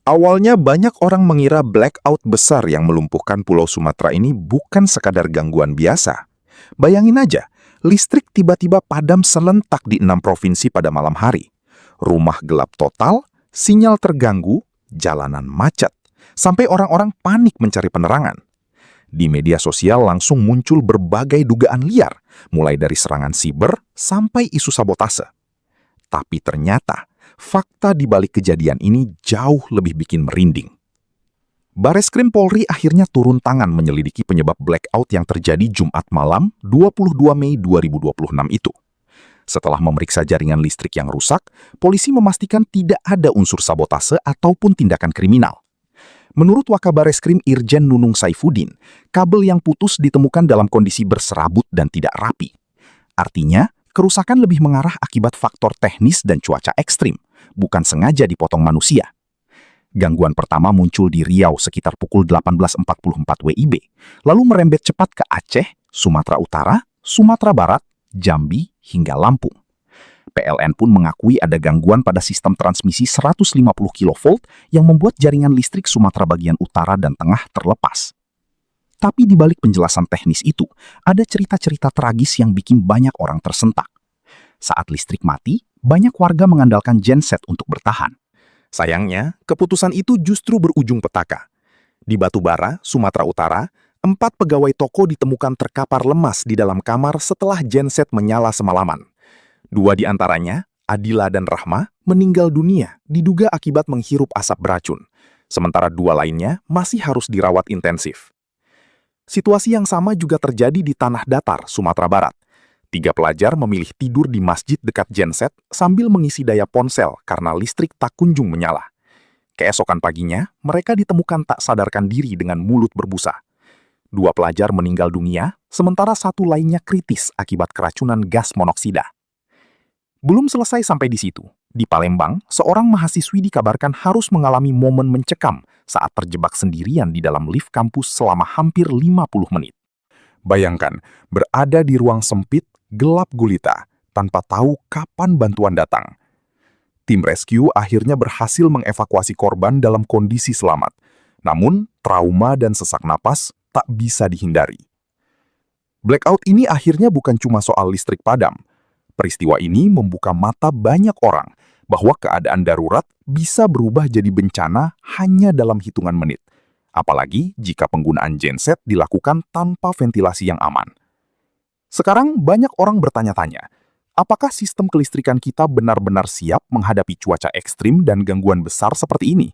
Awalnya banyak orang mengira blackout besar yang melumpuhkan Pulau Sumatera ini bukan sekadar gangguan biasa. Bayangin aja, listrik tiba-tiba padam selentak di 6 provinsi pada malam hari. Rumah gelap total, sinyal terganggu, jalanan macet, sampai orang-orang panik mencari penerangan. Di media sosial langsung muncul berbagai dugaan liar, mulai dari serangan siber sampai isu sabotase. Tapi ternyata, fakta di balik kejadian ini jauh lebih bikin merinding. Bareskrim Polri akhirnya turun tangan menyelidiki penyebab blackout yang terjadi Jumat malam 22 Mei 2026 itu. Setelah memeriksa jaringan listrik yang rusak, polisi memastikan tidak ada unsur sabotase ataupun tindakan kriminal. Menurut Wakabareskrim Irjen Nunung Saifuddin, kabel yang putus ditemukan dalam kondisi berserabut dan tidak rapi. Artinya, kerusakan lebih mengarah akibat faktor teknis dan cuaca ekstrim, bukan sengaja dipotong manusia. Gangguan pertama muncul di Riau sekitar pukul 18.44 WIB, lalu merembet cepat ke Aceh, Sumatera Utara, Sumatera Barat, Jambi, hingga Lampung. PLN pun mengakui ada gangguan pada sistem transmisi 150 kV yang membuat jaringan listrik Sumatera bagian utara dan tengah terlepas. Tapi di balik penjelasan teknis itu, ada cerita-cerita tragis yang bikin banyak orang tersentak. Saat listrik mati, banyak warga mengandalkan genset untuk bertahan. Sayangnya, keputusan itu justru berujung petaka. Di Batubara, Sumatera Utara, 4 pegawai toko ditemukan terkapar lemas di dalam kamar setelah genset menyala semalaman. 2 di antaranya, Adila dan Rahma, meninggal dunia diduga akibat menghirup asap beracun. Sementara 2 lainnya masih harus dirawat intensif. Situasi yang sama juga terjadi di Tanah Datar, Sumatera Barat. 3 pelajar memilih tidur di masjid dekat genset sambil mengisi daya ponsel karena listrik tak kunjung menyala. Keesokan paginya, mereka ditemukan tak sadarkan diri dengan mulut berbusa. 2 pelajar meninggal dunia, sementara 1 lainnya kritis akibat keracunan gas monoksida. Belum selesai sampai di situ. Di Palembang, seorang mahasiswi dikabarkan harus mengalami momen mencekam saat terjebak sendirian di dalam lift kampus selama hampir 50 menit. Bayangkan, berada di ruang sempit, gelap gulita, tanpa tahu kapan bantuan datang. Tim rescue akhirnya berhasil mengevakuasi korban dalam kondisi selamat. Namun, trauma dan sesak napas tak bisa dihindari. Blackout ini akhirnya bukan cuma soal listrik padam. Peristiwa ini membuka mata banyak orang bahwa keadaan darurat bisa berubah jadi bencana hanya dalam hitungan menit. Apalagi jika penggunaan genset dilakukan tanpa ventilasi yang aman. Sekarang banyak orang bertanya-tanya, apakah sistem kelistrikan kita benar-benar siap menghadapi cuaca ekstrim dan gangguan besar seperti ini?